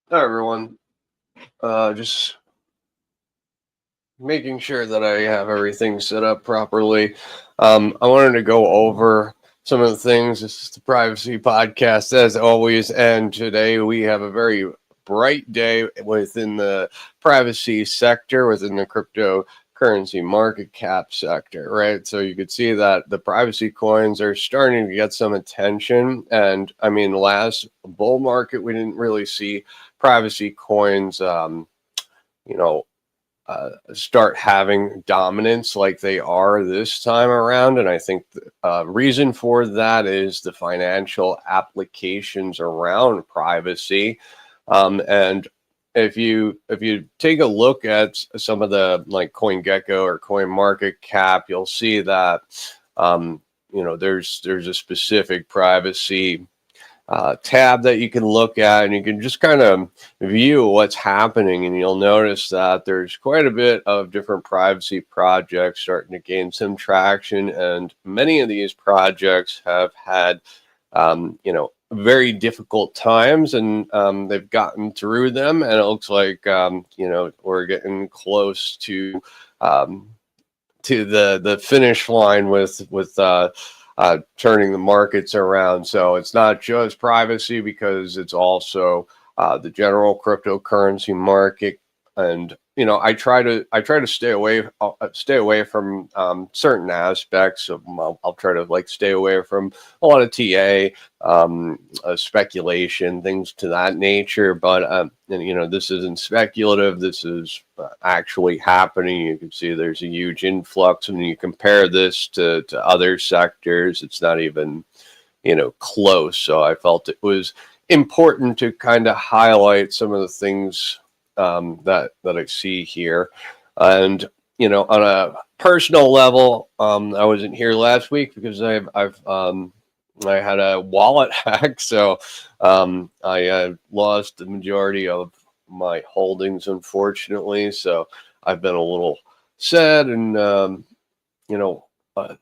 Hi everyone. Just making sure that I have everything set up properly. I wanted to go over some of the things. This is the Privacy Podcast, as always, and today we have a very bright day within the privacy sector, within the cryptocurrency market cap sector, right? So you could see that the privacy coins are starting to get some attention. And I mean, last bull market, we didn't really see privacy coins, you know, start having dominance like they are this time around. And I think the reason for that is the financial applications around privacy. And if you take a look at some of the like CoinGecko or Coin Market Cap, you'll see that there's a specific privacy tab that you can look at, and you can just kind of view what's happening, and you'll notice that there's quite a bit of different privacy projects starting to gain some traction, and many of these projects have had very difficult times, and they've gotten through them, and it looks like we're getting close um, to the finish line with turning the markets around. So it's not just privacy, because it's also the general cryptocurrency market. And I try to stay away from certain aspects of. I'll try to like stay away from a lot of speculation, things to that nature. But this isn't speculative. This is actually happening. You can see there's a huge influx. When you compare this to other sectors, it's not even close. So I felt it was important to kind of highlight some of the things that I see here. And on a personal level, I wasn't here last week because I had a wallet hack, so I lost the majority of my holdings, unfortunately. So I've been a little sad, and you know, uh,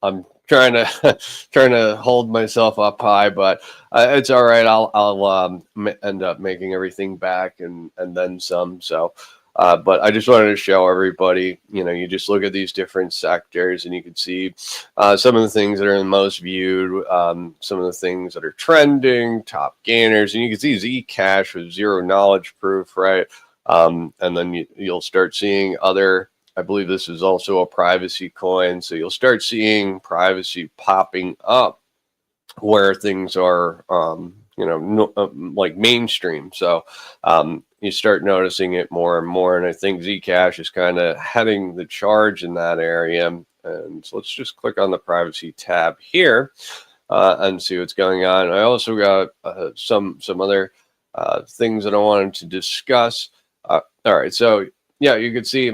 I'm trying to trying to hold myself up high, but it's all right. I'll end up making everything back and then some. So. But I just wanted to show everybody, you just look at these different sectors, and you can see some of the things that are the most viewed, some of the things that are trending, top gainers, and you can see Zcash with zero knowledge proof, right? And then you'll start seeing other. I believe this is also a privacy coin, so you'll start seeing privacy popping up where things are, no, like mainstream. So you start noticing it more and more. And I think Zcash is kind of heading the charge in that area. And so let's just click on the privacy tab here and see what's going on. I also got some other things that I wanted to discuss. All right, so yeah, you can see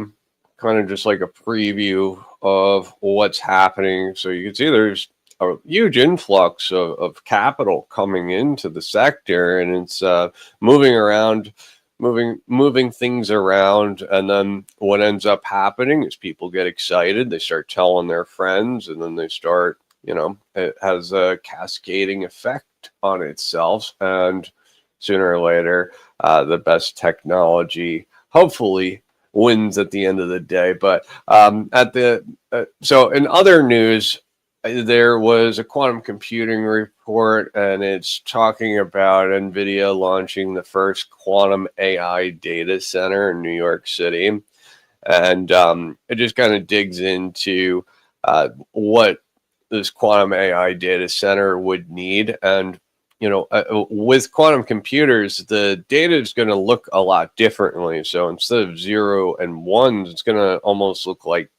kind of just like a preview of what's happening. So you can see there's a huge influx of capital coming into the sector, and it's moving around, moving things around. And then what ends up happening is people get excited, they start telling their friends, and then they start, it has a cascading effect on itself, and sooner or later the best technology hopefully wins at the end of the day. But so in other news, there was a quantum computing report, and it's talking about NVIDIA launching the first quantum AI data center in New York City. And it just kind of digs into what this quantum AI data center would need. And with quantum computers, the data is going to look a lot differently. So instead of zero and ones, it's going to almost look like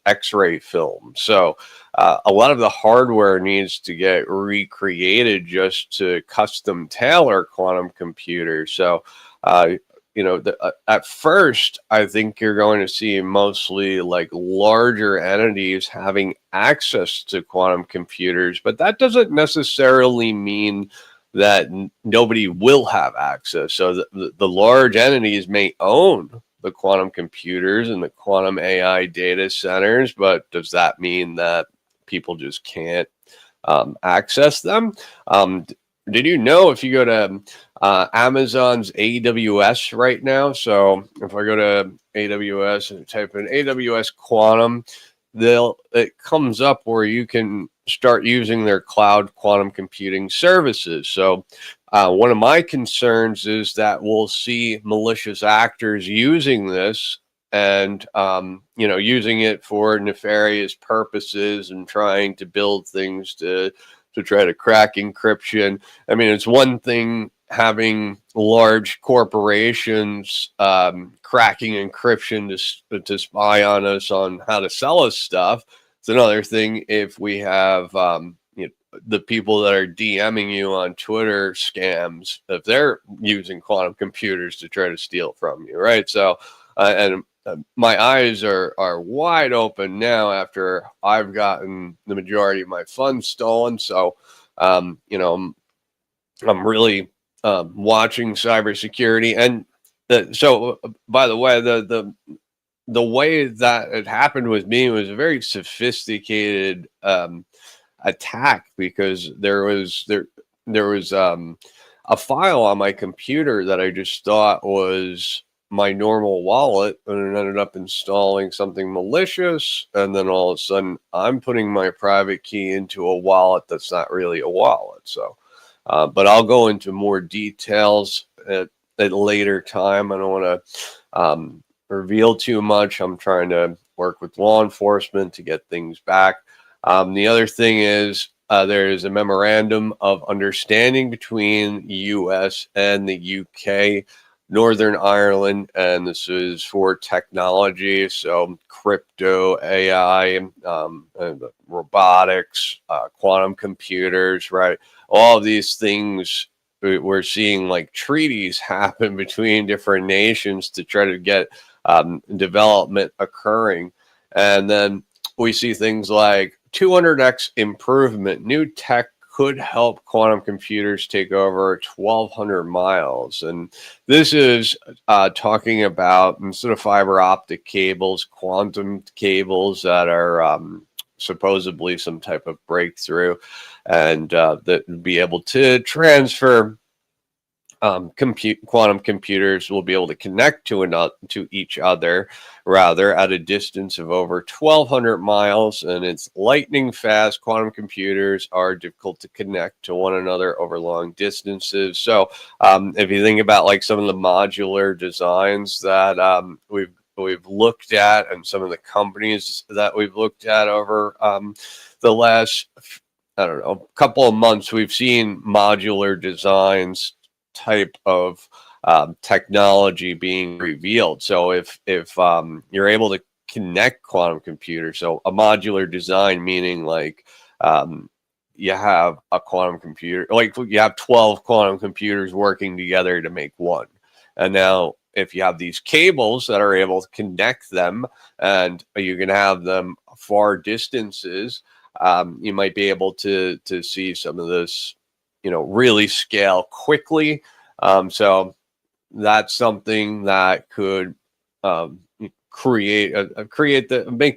X-ray film. So a lot of the hardware needs to get recreated just to custom tailor quantum computers. So at first, I think you're going to see mostly like larger entities having access to quantum computers, but that doesn't necessarily mean that nobody will have access. So the large entities may own the quantum computers and the quantum AI data centers, but does that mean that people just can't access them? did you know if you go to Amazon's AWS right now? So if I go to AWS and type in AWS Quantum, it comes up where you can start using their cloud quantum computing services. So one of my concerns is that we'll see malicious actors using this and using it for nefarious purposes and trying to build things to try to crack encryption. I mean, it's one thing having large corporations cracking encryption to spy on us on how to sell us stuff. It's another thing if we have the people that are DMing you on Twitter scams, if they're using quantum computers to try to steal from you, right? So, and my eyes are wide open now after I've gotten the majority of my funds stolen. So, I'm really watching cybersecurity. And so, by the way, the way that it happened with me was a very sophisticated attack, because there was a file on my computer that I just thought was my normal wallet, and it ended up installing something malicious. And then all of a sudden I'm putting my private key into a wallet that's not really a wallet. So but I'll go into more details at a later time. I don't want to reveal too much. I'm trying to work with law enforcement to get things back. The other thing is there is a memorandum of understanding between the U.S. and the U.K., Northern Ireland, and this is for technology, so crypto, AI, robotics, quantum computers, right? All of these things, we're seeing like treaties happen between different nations to try to get development occurring. And then we see things like 200x improvement. New tech could help quantum computers take over 1,200 miles. And this is talking about, instead of fiber optic cables, quantum cables that are supposedly some type of breakthrough, and that would be able to transfer quantum computers will be able to connect to each other, rather, at a distance of over 1,200 miles, and it's lightning fast. Quantum computers are difficult to connect to one another over long distances. So if you think about like some of the modular designs that we've looked at, and some of the companies that we've looked at over the last, I don't know, couple of months, we've seen modular designs type of technology being revealed. So if you're able to connect quantum computers, so a modular design, meaning like you have a quantum computer, like you have 12 quantum computers working together to make one. And now if you have these cables that are able to connect them, and you can have them far distances, you might be able to see some of this really scale quickly. So that's something that could make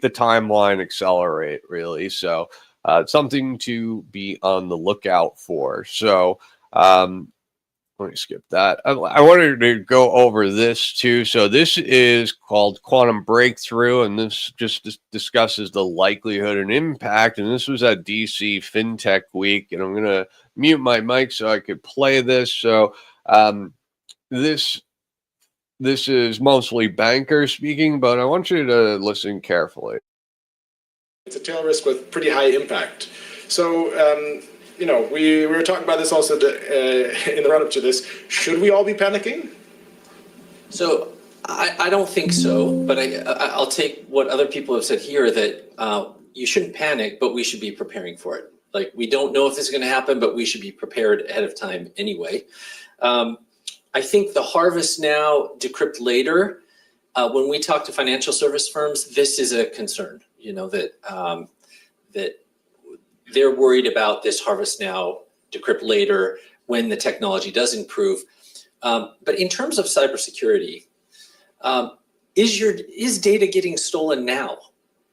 the timeline accelerate, really. So something to be on the lookout for. So let me skip that. I wanted to go over this too. So this is called Quantum Breakthrough, and this just discusses the likelihood and impact. And this was at DC FinTech Week, and I'm going to mute my mic so I could play this. So this is mostly bankers speaking, but I want you to listen carefully. It's a tail risk with pretty high impact. So we were talking about this also in the run-up to this. Should we all be panicking? So I don't think so, but I'll take what other people have said here, that you shouldn't panic, but we should be preparing for it. Like, we don't know if this is going to happen, but we should be prepared ahead of time anyway. I think the harvest now, decrypt later. When we talk to financial service firms, this is a concern. That they're worried about this harvest now, decrypt later, when the technology does improve. But in terms of cybersecurity, is data getting stolen now?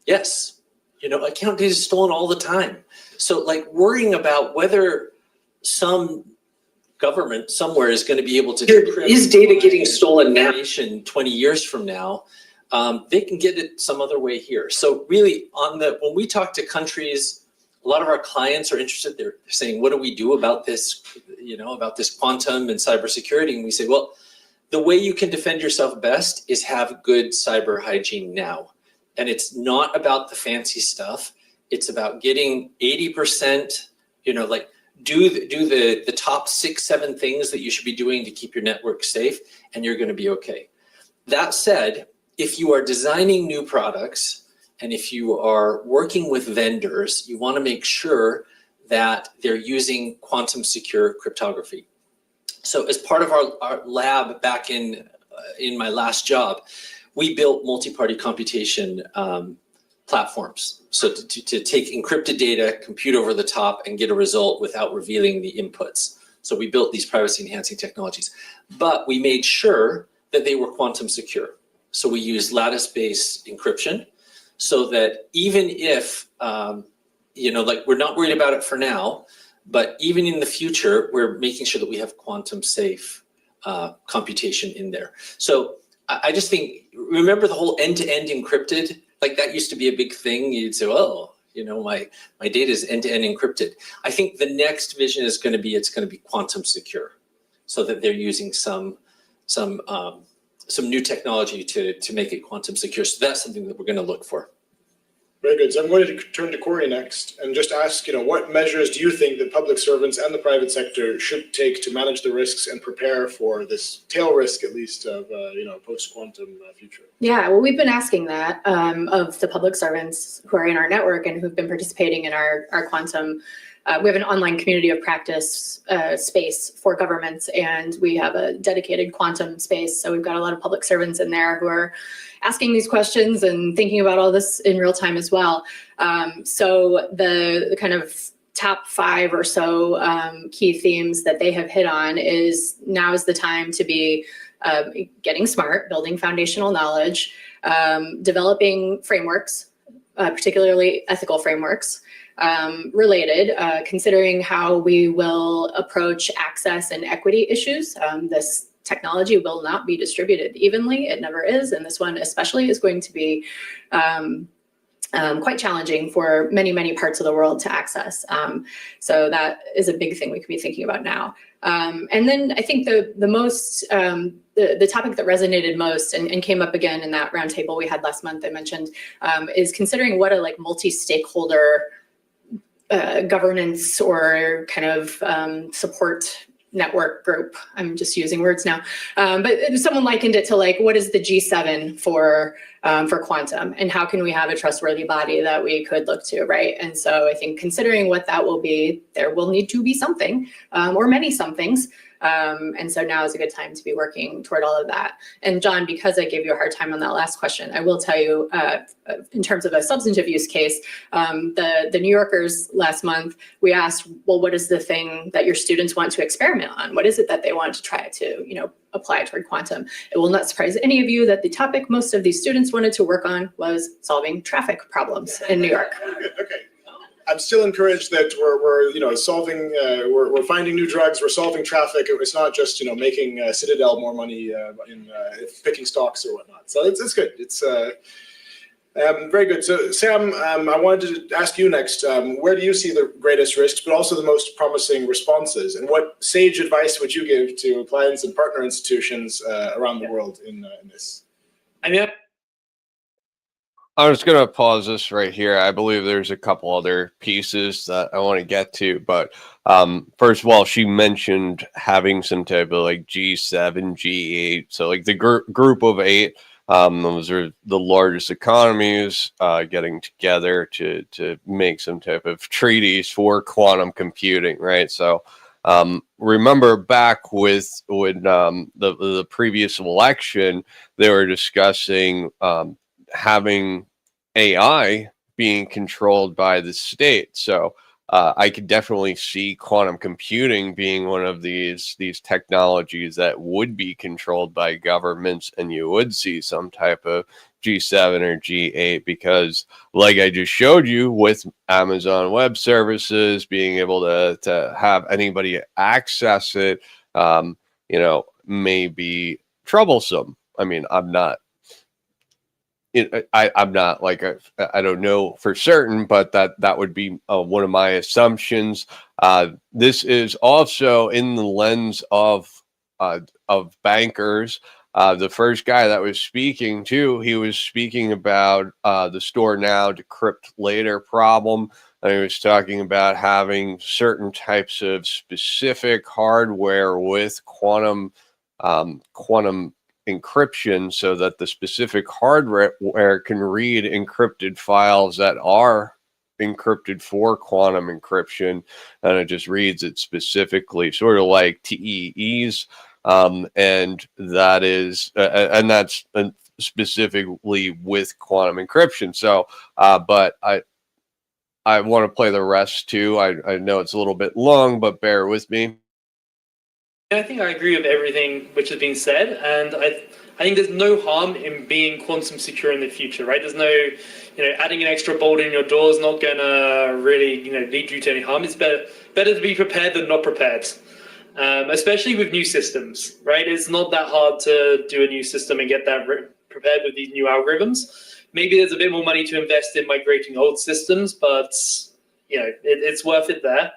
Yes. Account data is stolen all the time. So like worrying about whether some government somewhere is going to be able to decrypt. Is data getting stolen now? 20 years from now, they can get it some other way here. So really, when we talk to countries, a lot of our clients are interested. They're saying, "What do we do about this? About this quantum and cybersecurity?" And we say, "Well, the way you can defend yourself best is have good cyber hygiene now." And it's not about the fancy stuff. It's about getting 80%, do the top 6, 7 things that you should be doing to keep your network safe, and you're going to be okay. That said, if you are designing new products and if you are working with vendors, you want to make sure that they're using quantum secure cryptography. So as part of our lab back in my last job, we built multi-party computation platforms. So to take encrypted data, compute over the top, and get a result without revealing the inputs. So we built these privacy enhancing technologies, but we made sure that they were quantum secure. So we used lattice-based encryption so that even if, we're not worried about it for now, but even in the future, we're making sure that we have quantum safe computation in there. So I just think, remember the whole end-to-end encrypted? Like that used to be a big thing. You'd say, "Oh, my data is end-to-end encrypted." I think the next vision is going to be, it's going to be quantum secure, so that they're using some new technology to make it quantum secure. So that's something that we're going to look for. Very good. So I'm going to turn to Corey next and just ask, what measures do you think that public servants and the private sector should take to manage the risks and prepare for this tail risk, at least, of post-quantum future? Yeah, well, we've been asking that of the public servants who are in our network and who've been participating in our quantum. We have an online community of practice space for governments, and we have a dedicated quantum space. So we've got a lot of public servants in there who are asking these questions and thinking about all this in real time as well. So the kind of top 5 or so key themes that they have hit on is, now is the time to be getting smart, building foundational knowledge, developing frameworks, particularly ethical frameworks, considering how we will approach access and equity issues. This technology will not be distributed evenly. It never is. And this one especially is going to be quite challenging for many, many parts of the world to access. So that is a big thing we could be thinking about now. And then I think the topic that resonated most and came up again in that roundtable we had last month, I mentioned, is considering what a multi-stakeholder governance or kind of support network group. I'm just using words now, but someone likened it to what is the G7 for quantum, and how can we have a trustworthy body that we could look to, right? And so I think considering what that will be, there will need to be something or many somethings. And so now is a good time to be working toward all of that. And John, because I gave you a hard time on that last question, I will tell you, in terms of a substantive use case, the New Yorkers last month, we asked, well, what is the thing that your students want to experiment on? What is it that they want to try to, apply toward quantum? It will not surprise any of you that the topic most of these students wanted to work on was solving traffic problems in New York. Okay. I'm still encouraged that we're solving, we're finding new drugs, we're solving traffic. It's not just making Citadel more money in picking stocks or whatnot. So it's good. It's very good. So Sam, I wanted to ask you next. Where do you see the greatest risks, but also the most promising responses? And what sage advice would you give to clients and partner institutions around the world in this? I'm just going to pause this right here. I believe there's a couple other pieces that I want to get to. But first of all, she mentioned having some type of G7, G8. So the group of 8, those are the largest economies getting together to make some type of treaties for quantum computing, right? So remember back when the previous election, they were discussing having AI being controlled by the state. So I could definitely see quantum computing being one of these technologies that would be controlled by governments, and you would see some type of G7 or G8, because like I just showed you with Amazon Web Services being able to have anybody access it, may be troublesome. I mean, I'm not like, I don't know for certain, but that would be one of my assumptions. This is also in the lens of bankers. The first guy that was speaking too, he was speaking about the store now, decrypt later problem. And he was talking about having certain types of specific hardware with quantum encryption, so that the specific hardware can read encrypted files that are encrypted for quantum encryption, and it just reads it specifically, sort of like TEEs, and that is and that's specifically with quantum encryption. So, but I want to play the rest too. I know it's a little bit long, but bear with me. I think I agree with everything which has been said, and I think there's no harm in being quantum secure in the future, right? There's no, adding an extra bolt in your door is not gonna really, lead you to any harm. It's better to be prepared than not prepared, especially with new systems, right? It's not that hard to do a new system and get that prepared with these new algorithms. Maybe there's a bit more money to invest in migrating old systems, but it's worth it there.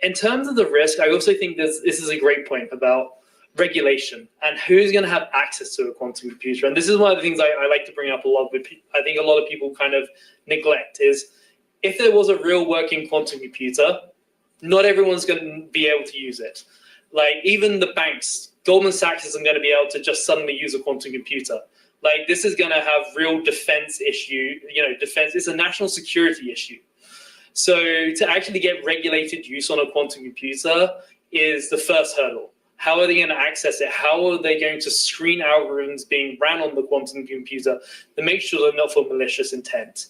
In terms of the risk, I also think this is a great point about regulation and who's going to have access to a quantum computer. And this is one of the things I like to bring up a lot with I think a lot of people kind of neglect is, if there was a real working quantum computer, not everyone's going to be able to use it. Like, even the banks, Goldman Sachs isn't going to be able to just suddenly use a quantum computer. Like, this is going to have real defense issue, defense, it's a national security issue. So to actually get regulated use on a quantum computer is the first hurdle. How are they going to access it? How are they going to screen algorithms being ran on the quantum computer to make sure they're not for malicious intent?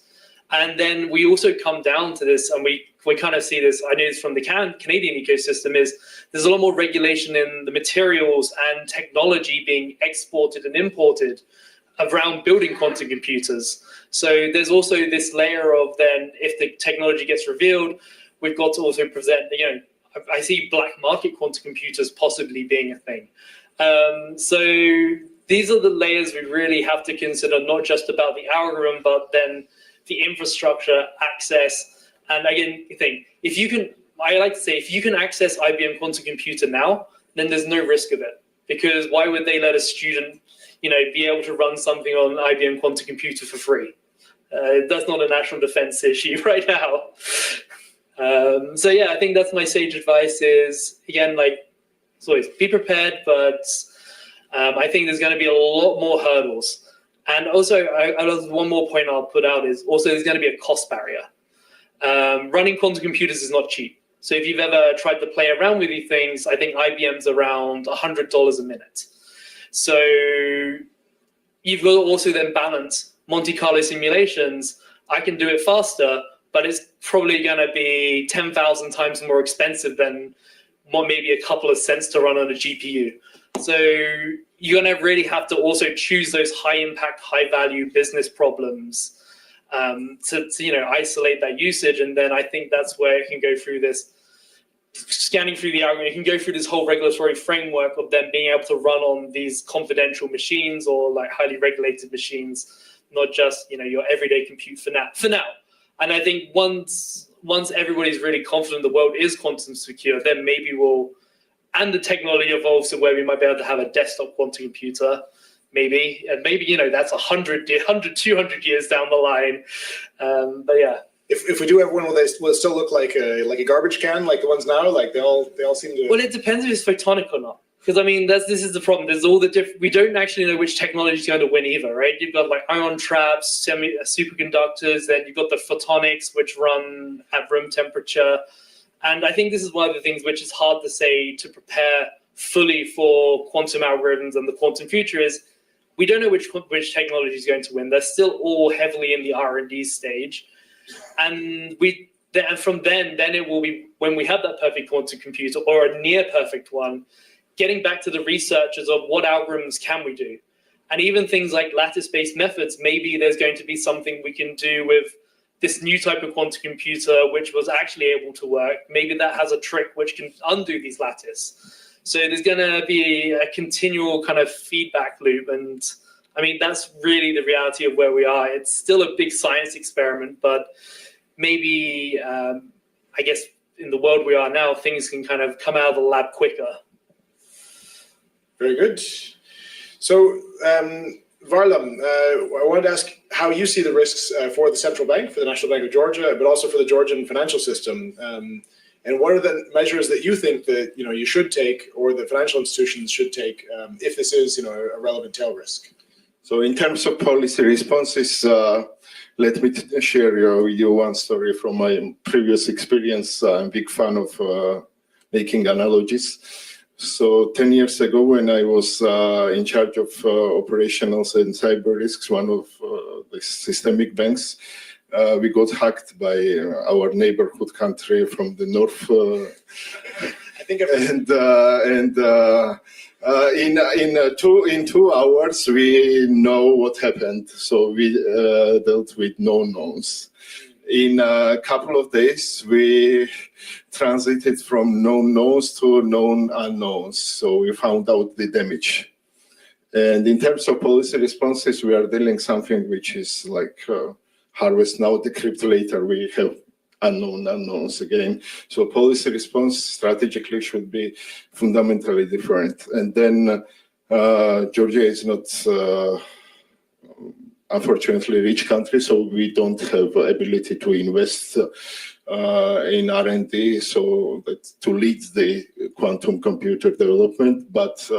And then we also come down to this, and we kind of see this, I know it's from the Canadian ecosystem, is there's a lot more regulation in the materials and technology being exported and imported around building quantum computers. So there's also this layer of, then if the technology gets revealed, we've got to also present, I see black market quantum computers possibly being a thing. So these are the layers we really have to consider, not just about the algorithm, but then the infrastructure, access. And again, I like to say, if you can access IBM quantum computer now, then there's no risk of it. Because why would they let a student be able to run something on an IBM quantum computer for free? That's not a national defense issue right now. So yeah, I think that's my sage advice is, again, it's always be prepared, but I think there's going to be a lot more hurdles. And also, one more point I'll put out is also there's going to be a cost barrier. Running quantum computers is not cheap. So if you've ever tried to play around with these things, I think IBM's around $100 a minute. So you've got to also then balance Monte Carlo simulations. I can do it faster, but it's probably going to be 10,000 times more expensive than maybe a couple of cents to run on a GPU. So you're going to really have to also choose those high impact, high value business problems to isolate that usage. And then I think that's where it can go through this, scanning through the algorithm, you can go through this whole regulatory framework of them being able to run on these confidential machines or highly regulated machines, not just your everyday compute for now. And I think once everybody's really confident the world is quantum secure, then maybe and the technology evolves to where we might be able to have a desktop quantum computer, maybe that's 100, 200 years down the line. But yeah. If we do have one, will it still look like a garbage can, like the ones now? Like they all seem to. Well, it depends if it's photonic or not. Because this is the problem. There's all the different. We don't actually know which technology is going to win either, right? You've got ion traps, superconductors. Then you've got the photonics, which run at room temperature. And I think this is one of the things which is hard to say to prepare fully for quantum algorithms and the quantum future is we don't know which technology is going to win. They're still all heavily in the R&D stage. And then from then it will be, when we have that perfect quantum computer or a near perfect one, getting back to the researchers of what algorithms can we do. And even things like lattice-based methods, maybe there's going to be something we can do with this new type of quantum computer which was actually able to work. Maybe that has a trick which can undo these lattice. So there's going to be a continual kind of feedback loop. And I mean, that's really the reality of where we are. It's still a big science experiment, but maybe, I guess, in the world we are now, things can kind of come out of the lab quicker. Very good. So, Varlam, I wanted to ask how you see the risks for the central bank, for the National Bank of Georgia, but also for the Georgian financial system. And what are the measures that you think that you should take, or the financial institutions should take, if this is a relevant tail risk? So, in terms of policy responses, let me share with you one story from my previous experience. I'm a big fan of making analogies. So 10 years ago, when I was in charge of operationals and cyber risks, one of the systemic banks, we got hacked by our neighborhood country from the north. I think in 2 hours, we know what happened. So we dealt with known knowns. In a couple of days, we transited from known knowns to known unknowns. So we found out the damage. And in terms of policy responses, we are dealing something which is like harvest now, decrypt later. We have unknown unknowns again. So policy response strategically should be fundamentally different. And then Georgia is not unfortunately rich country, so we don't have ability to invest in R&D, so that to lead the quantum computer development. But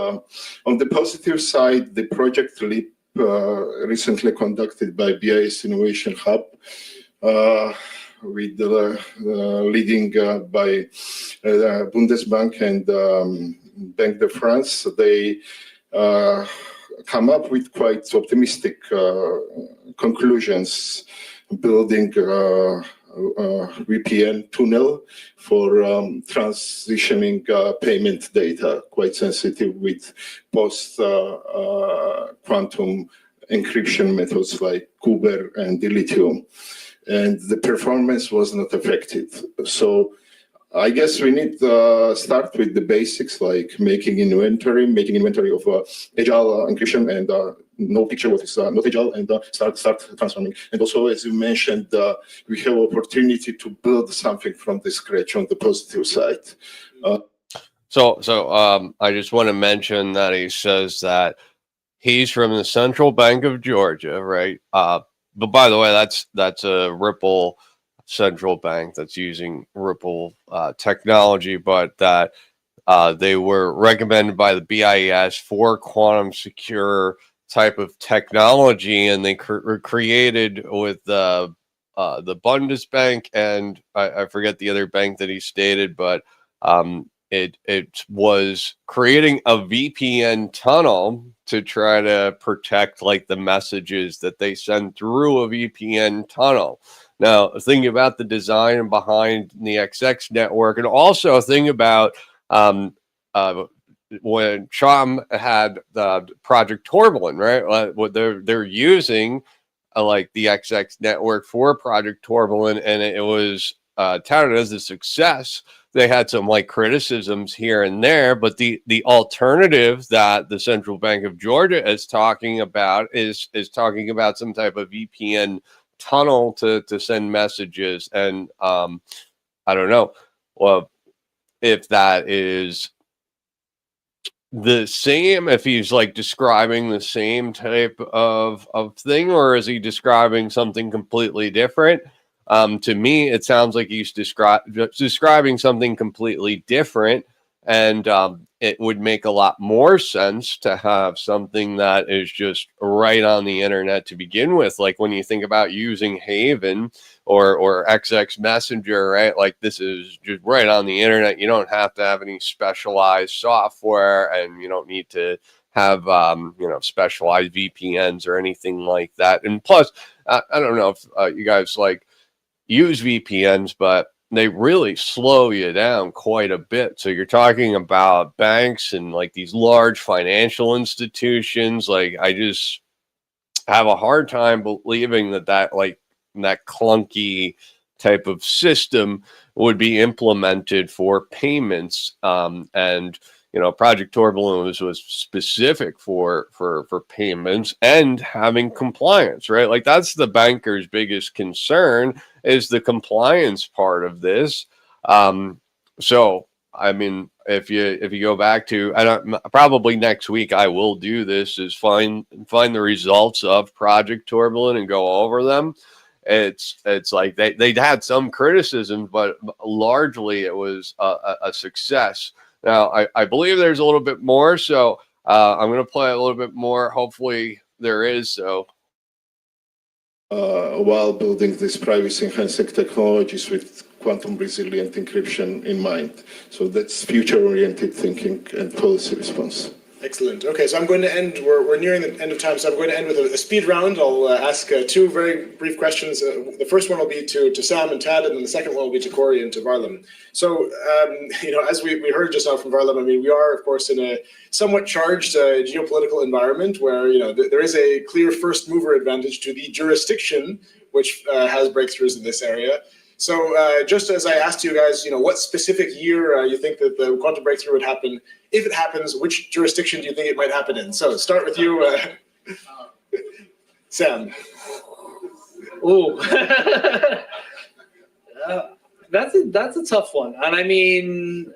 on the positive side, the project LEAP recently conducted by BIS Innovation Hub, with the leading by Bundesbank and Banque de France, they come up with quite optimistic conclusions, building VPN tunnel for transitioning payment data, quite sensitive with post-quantum encryption methods like Kuber and Dilithium. And the performance was not affected. So I guess we need to start with the basics, like making inventory of agile encryption and know picture what is not agile, and start transforming. And also, as you mentioned, we have opportunity to build something from the scratch on the positive side. So I just want to mention that he says that he's from the Central Bank of Georgia, right? But by the way, that's a Ripple central bank that's using Ripple technology, but that they were recommended by the BIS for quantum secure type of technology, and they were created with the Bundesbank, and I forget the other bank that he stated, but it was creating a VPN tunnel to try to protect like the messages that they send through a VPN tunnel. Now, thinking about the design behind the XX network, and also think about when Chom had the Project Tourmaline, right? What they're using like the XX network for Project Tourmaline, and it was touted as a success. They had some like criticisms here and there, but the alternative that the Central Bank of Georgia is talking about is talking about some type of VPN tunnel to send messages. And I don't know, well, if that is the same, if he's like describing the same type of thing, or is he describing something completely different? To me, it sounds like he's describing something completely different, and it would make a lot more sense to have something that is just right on the internet to begin with. Like when you think about using Haven or XX Messenger, right? Like this is just right on the internet. You don't have to have any specialized software, and you don't need to have specialized VPNs or anything like that. And plus, I don't know if you guys like, use VPNs, but they really slow you down quite a bit. So you're talking about banks and like these large financial institutions. Like I just have a hard time believing that that clunky type of system would be implemented for payments. And Project Turbulence was specific for payments and having compliance, right? Like that's the banker's biggest concern is the compliance part of this. So I mean, if you go back to, probably next week I will do this, is find the results of Project Turbulent and go over them. It's like they had some criticism, but largely it was a success. Now I believe there's a little bit more, so I'm going to play a little bit more. Hopefully there is. So while building these privacy enhancing technologies with quantum resilient encryption in mind. So that's future oriented thinking and policy response. Excellent. Okay, so I'm going to end, we're nearing the end of time, so I'm going to end with a speed round. I'll ask two very brief questions. The first one will be to Sam and Tad, and then the second one will be to Corey and to Varlam. So, as we heard just now from Varlam, I mean, we are, of course, in a somewhat charged geopolitical environment where, there is a clear first mover advantage to the jurisdiction which has breakthroughs in this area. So just as I asked you guys, what specific year you think that the quantum breakthrough would happen? If it happens, which jurisdiction do you think it might happen in? So start with you, Sam. Oh, that's a tough one. And I mean,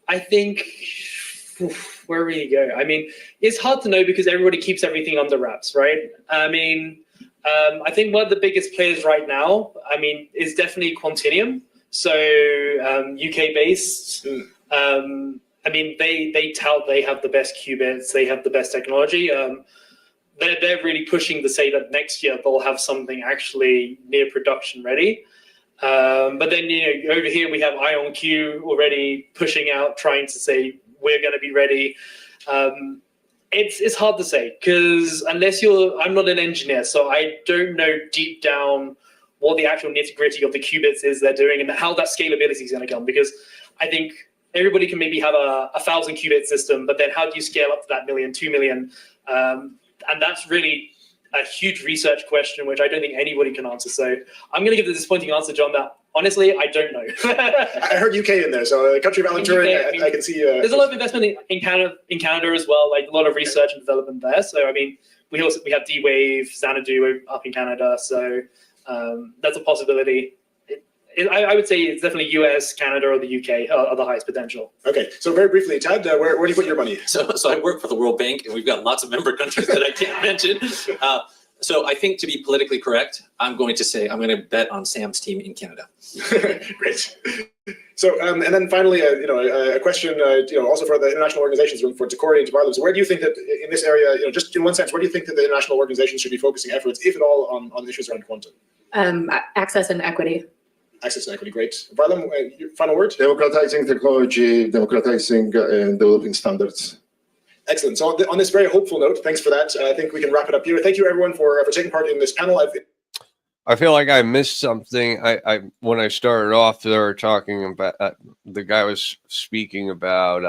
I think, where will you go? I mean, it's hard to know because everybody keeps everything under wraps, right? I mean, I think one of the biggest players right now, I mean, is definitely Quantinuum. So UK based. I mean, they tout they have the best qubits, they have the best technology. They're really pushing to say that next year they'll have something actually near production ready. But then over here we have IonQ already pushing out, trying to say we're going to be ready. It's hard to say because I'm not an engineer, so I don't know deep down what the actual nitty gritty of the qubits is they're doing and how that scalability is going to come. Because I think everybody can maybe have a 1,000 qubit system, but then how do you scale up to that 1 million, 2 million? And that's really a huge research question, which I don't think anybody can answer. So I'm going to give the disappointing answer, John, that honestly, I don't know. I heard UK in there, so country of Alan Turing, I can see. There's a lot of investment in Canada as well, like a lot of research and development there. So I mean, we have D-Wave, Xanadu up in Canada, so that's a possibility. I would say it's definitely US, Canada, or the UK are the highest potential. Okay, so very briefly, Tad, where do you put your money? So I work for the World Bank, and we've got lots of member countries that I can't mention. So I think to be politically correct, I'm going to bet on Sam's team in Canada. Great. So and then finally, a question, also for the international organizations, for Corey and to Varlam. So where do you think that in this area, just in one sense, where do you think that the international organizations should be focusing efforts, if at all, on issues around quantum? Access and equity. Access and equity, great. Varlam, your final word? Democratizing technology, democratizing and developing standards. Excellent. So on this very hopeful note, thanks for that. I think we can wrap it up here. Thank you, everyone, for taking part in this panel. I feel like I missed something. When I started off, they were talking about the guy was speaking about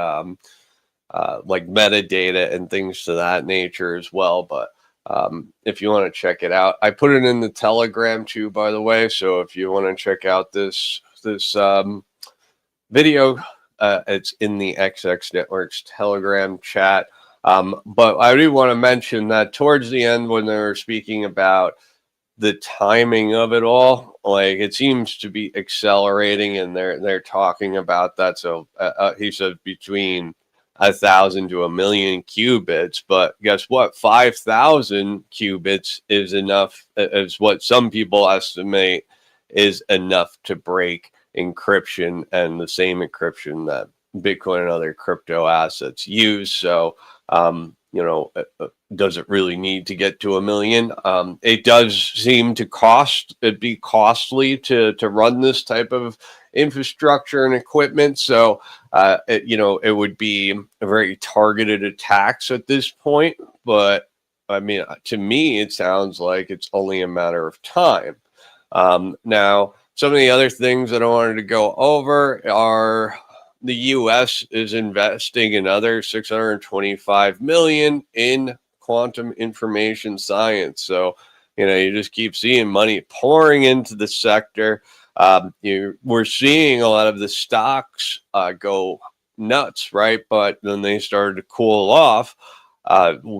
like metadata and things to that nature as well. But if you want to check it out, I put it in the Telegram too, by the way. So if you want to check out this video, it's in the XX Network's Telegram chat. But I do want to mention that towards the end, when they were speaking about the timing of it all, like it seems to be accelerating, and they're talking about that. So he said between 1,000 to 1 million qubits, but guess what? 5,000 qubits is enough, is what some people estimate is enough to break encryption, and the same encryption that Bitcoin and other crypto assets use. So, does it really need to get to 1 million? It does seem to be costly to run this type of infrastructure and equipment. So, it would be a very targeted attacks at this point. But I mean, to me, it sounds like it's only a matter of time. Now, some of the other things that I wanted to go over are the U.S. is investing another $625 million in quantum information science. So, you just keep seeing money pouring into the sector. We're seeing a lot of the stocks go nuts, right? But then they started to cool off.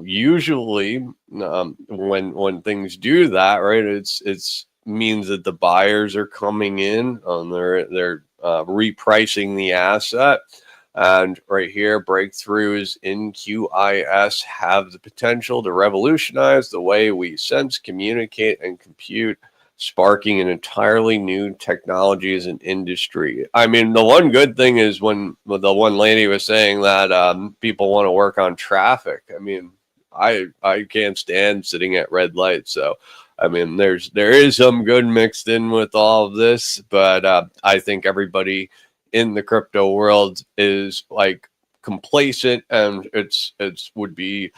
Usually, when things do that, right, it's means that the buyers are coming in on they're repricing the asset. And right here, breakthroughs in QIS have the potential to revolutionize the way we sense, communicate, and compute, sparking an entirely new technologies and industry. I mean, the one good thing is when the one lady was saying that people want to work on traffic. I mean, I can't stand sitting at red lights. So, I mean, there is some good mixed in with all of this, but I think everybody in the crypto world is like complacent, and it's would be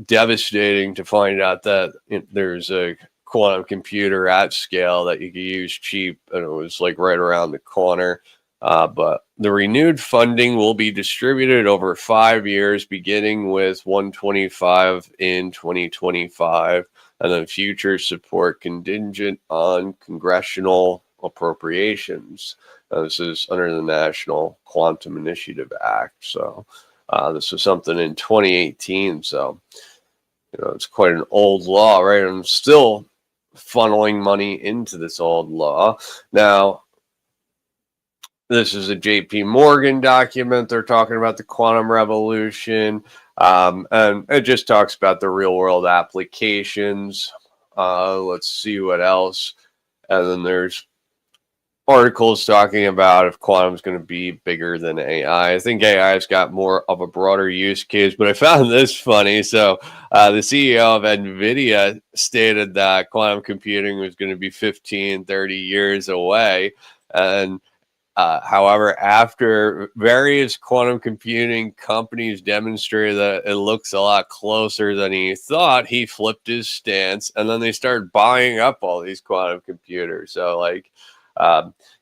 devastating to find out that there's a quantum computer at scale that you could use cheap, and it was like right around the corner. But the renewed funding will be distributed over 5 years, beginning with 125 in 2025, and then future support contingent on congressional appropriations. This is under the National Quantum Initiative Act. So this was something in 2018. So, it's quite an old law, right? And still funneling money into this old law. Now, this is a JP Morgan document. They're talking about the quantum revolution. And it just talks about the real world applications. Let's see what else. And then there's articles talking about if quantum is going to be bigger than AI. I think AI has got more of a broader use case, but I found this funny. So the CEO of NVIDIA stated that quantum computing was going to be 15, 30 years away. And however, after various quantum computing companies demonstrated that it looks a lot closer than he thought, he flipped his stance, and then they started buying up all these quantum computers. So, like,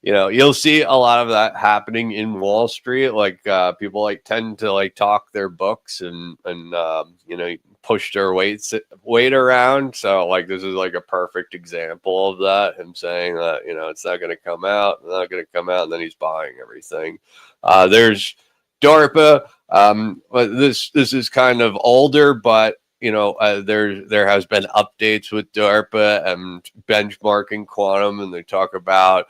you'll see a lot of that happening in Wall Street. Like, people like tend to like talk their books and push their weight around. So, like, this is like a perfect example of that. Him saying that it's not going to come out, and then he's buying everything. There's DARPA. This is kind of older, but there has been updates with DARPA and benchmarking quantum, and they talk about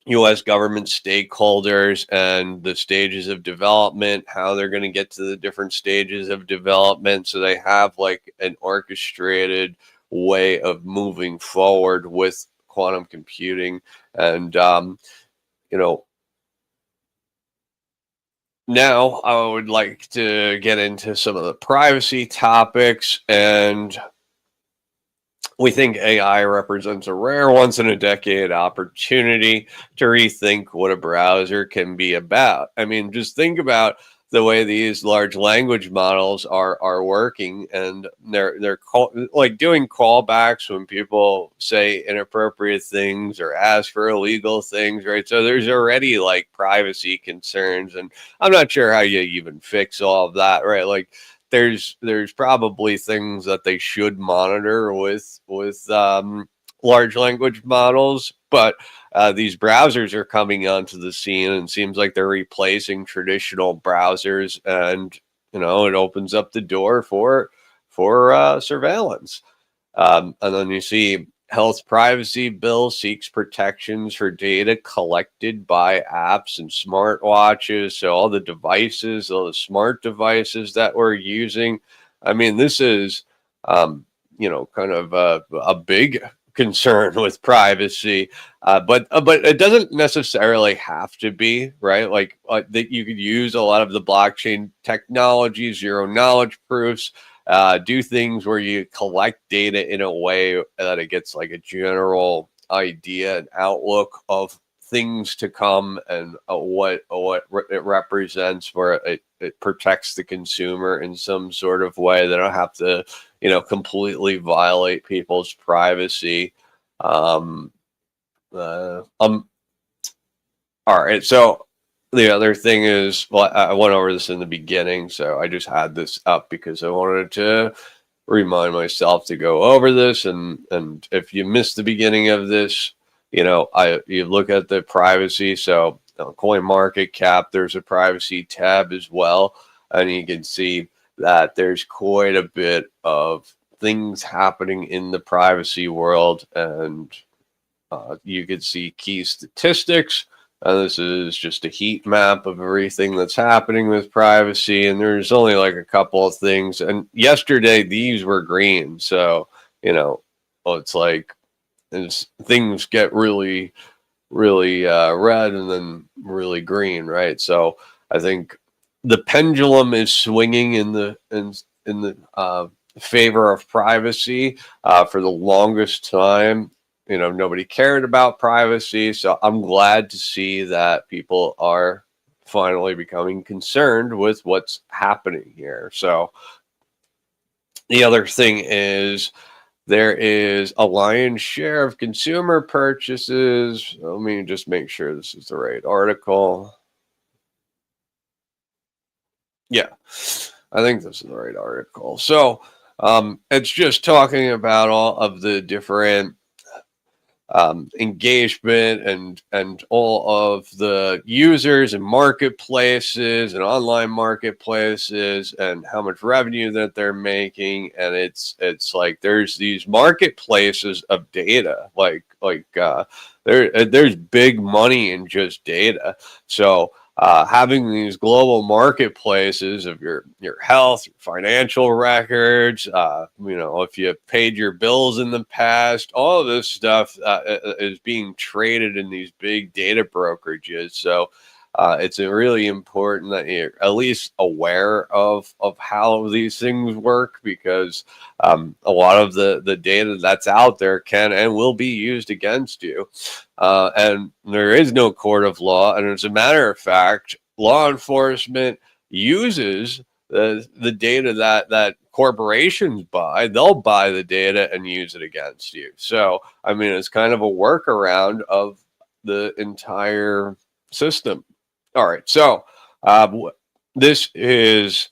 U.S. government stakeholders and the stages of development, how they're going to get to the different stages of development. So they have like an orchestrated way of moving forward with quantum computing. And, now I would like to get into some of the privacy topics, and we think AI represents a rare once-in-a-decade opportunity to rethink what a browser can be about. I mean, just think about the way these large language models are working, and they're like doing callbacks when people say inappropriate things or ask for illegal things, right? So there's already like privacy concerns, and I'm not sure how you even fix all of that, right? Like, there's probably things that they should monitor with large language models, but these browsers are coming onto the scene, and it seems like they're replacing traditional browsers, and it opens up the door for surveillance. And then you see health privacy bill seeks protections for data collected by apps and smartwatches. So all the smart devices that we're using. I mean, this is kind of a big concern with privacy, but it doesn't necessarily have to be, right? Like that you could use a lot of the blockchain technology, zero knowledge proofs, do things where you collect data in a way that it gets like a general idea and outlook of things to come, and what it represents, where it protects the consumer in some sort of way. They don't have to completely violate people's privacy. Um, all right. So the other thing is, well, I went over this in the beginning, so I just had this up because I wanted to remind myself to go over this. And if you missed the beginning of this, you look at the privacy. So Coin Market Cap, there's a privacy tab as well, and you can see that there's quite a bit of things happening in the privacy world, and you can see key statistics. This is just a heat map of everything that's happening with privacy. And there's only like a couple of things. And yesterday, these were green. So, it's like things get really, really red and then really green, right? So I think the pendulum is swinging in the favor of privacy for the longest time. Nobody cared about privacy. So I'm glad to see that people are finally becoming concerned with what's happening here. So the other thing is there is a lion's share of consumer purchases. Let me just make sure this is the right article. Yeah, I think this is the right article. So it's just talking about all of the different engagement and all of the users and marketplaces and online marketplaces and how much revenue that they're making. And it's like there's these marketplaces of data, there's big money in just data. So having these global marketplaces of your health, your financial records, if you paid your bills in the past, all of this stuff is being traded in these big data brokerages. So it's really important that you're at least aware of how these things work, because a lot of the data that's out there can and will be used against you. And there is no court of law. And as a matter of fact, law enforcement uses the data that corporations buy. They'll buy the data and use it against you. So, I mean, it's kind of a workaround of the entire system. All right. So, this is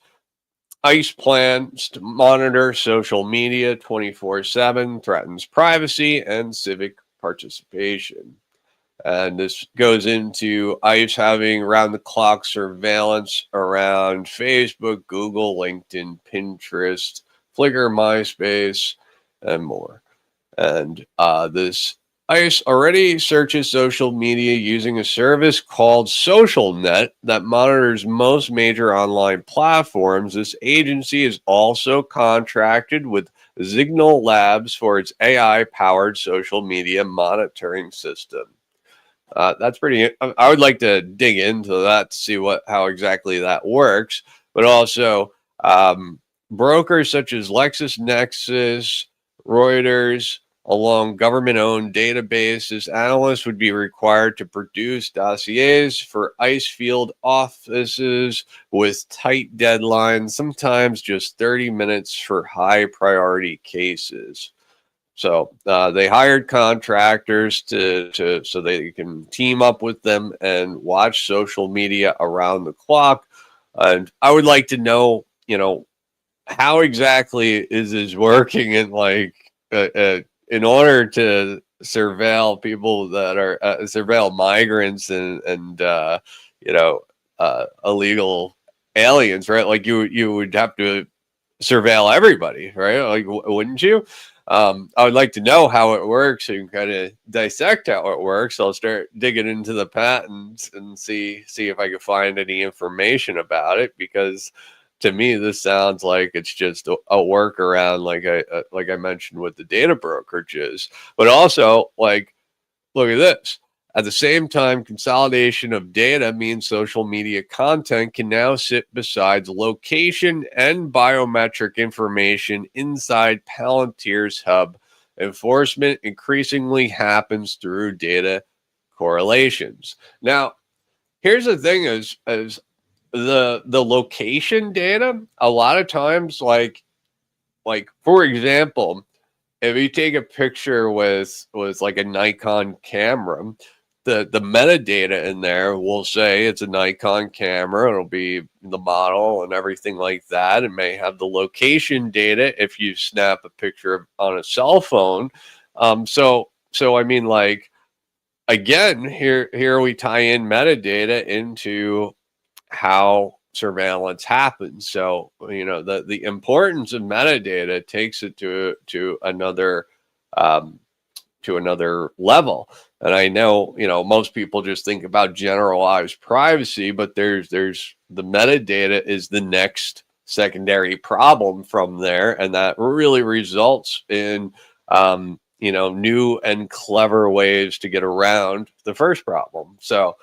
ICE plans to monitor social media 24/7, threatens privacy and civic participation. And this goes into ICE having round-the-clock surveillance around Facebook, Google, LinkedIn, Pinterest, Flickr, MySpace, and more. And this ICE already searches social media using a service called SocialNet that monitors most major online platforms. This agency is also contracted with Signal Labs for its AI-powered social media monitoring system. That's pretty. I would like to dig into that to see how exactly that works. But also, brokers such as LexisNexis, Reuters, along government-owned databases, analysts would be required to produce dossiers for ICE field offices with tight deadlines, sometimes just 30 minutes for high-priority cases. So they hired contractors so they can team up with them and watch social media around the clock. And I would like to know, how exactly is this working, and in order to surveil people that are surveil migrants and illegal aliens, right? Like you would have to surveil everybody, right? Like, wouldn't you? I would like to know how it works and kind of dissect how it works. I'll start digging into the patents and see if I can find any information about it, because to me this sounds like it's just a workaround, like I mentioned with the data brokerages. But also, like, look at this. At the same time, consolidation of data means social media content can now sit beside location and biometric information inside Palantir's hub. Enforcement increasingly happens through data correlations. Now, here's the thing: is the location data, a lot of times, like for example, if you take a picture with like a Nikon camera, the metadata in there will say it's a Nikon camera. It'll be the model and everything like that. It may have the location data if you snap a picture on a cell phone. So I mean, like, again, here we tie in metadata into how surveillance happens. So, you know, the importance of metadata takes it to another level. And I know, you know, most people just think about generalized privacy, but there's the metadata is the next secondary problem from there, and that really results in you know, new and clever ways to get around the first problem. So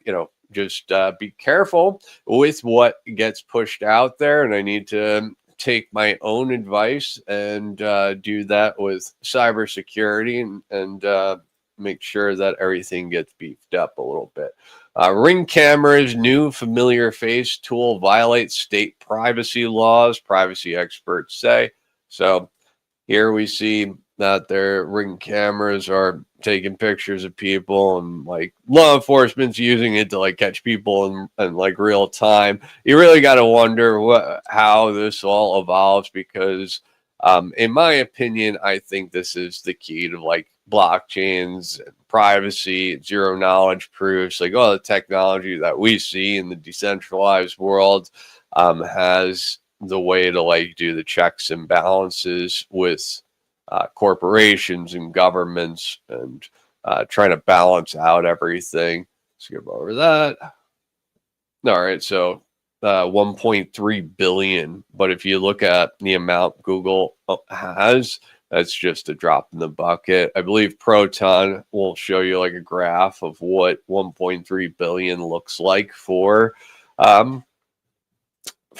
you know, just be careful with what gets pushed out there, and I need to take my own advice and do that with cybersecurity and make sure that everything gets beefed up a little bit. Ring cameras, new familiar face tool violates state privacy laws, privacy experts say. So here we see that their Ring cameras are taking pictures of people, and like law enforcement's using it to like catch people in like real time. You really got to wonder how this all evolves, because in my opinion, I think this is the key to like blockchains, privacy, zero knowledge proofs, like all the technology that we see in the decentralized world has the way to like do the checks and balances with corporations and governments, and trying to balance out everything. Skip over that. All right, so 1.3 billion, but if you look at the amount Google has, that's just a drop in the bucket. I believe Proton will show you like a graph of what 1.3 billion looks like for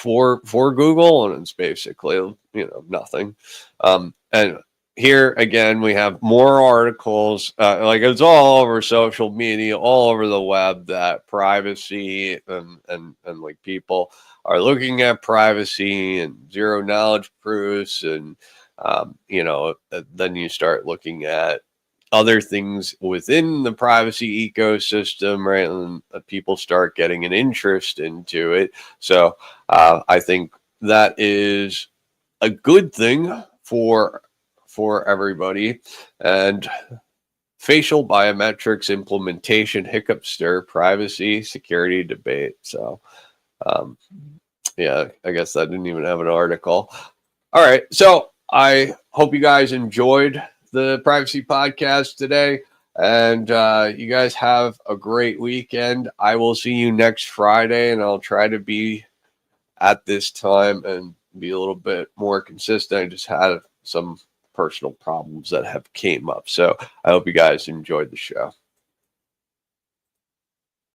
Google, and it's basically, you know, nothing. And here again, we have more articles, like it's all over social media, all over the web, that privacy and like people are looking at privacy and zero knowledge proofs, and you know, then you start looking at other things within the privacy ecosystem, right? And people start getting an interest into it. So I think that is a good thing for everybody. And facial biometrics implementation hiccup stir privacy security debate. So yeah, I guess I didn't even have an article. All right, so I hope you guys enjoyed the privacy podcast today, and you guys have a great weekend. I will see you next Friday, and I'll try to be at this time and be a little bit more consistent. I just had some personal problems that have came up, so I hope you guys enjoyed the show.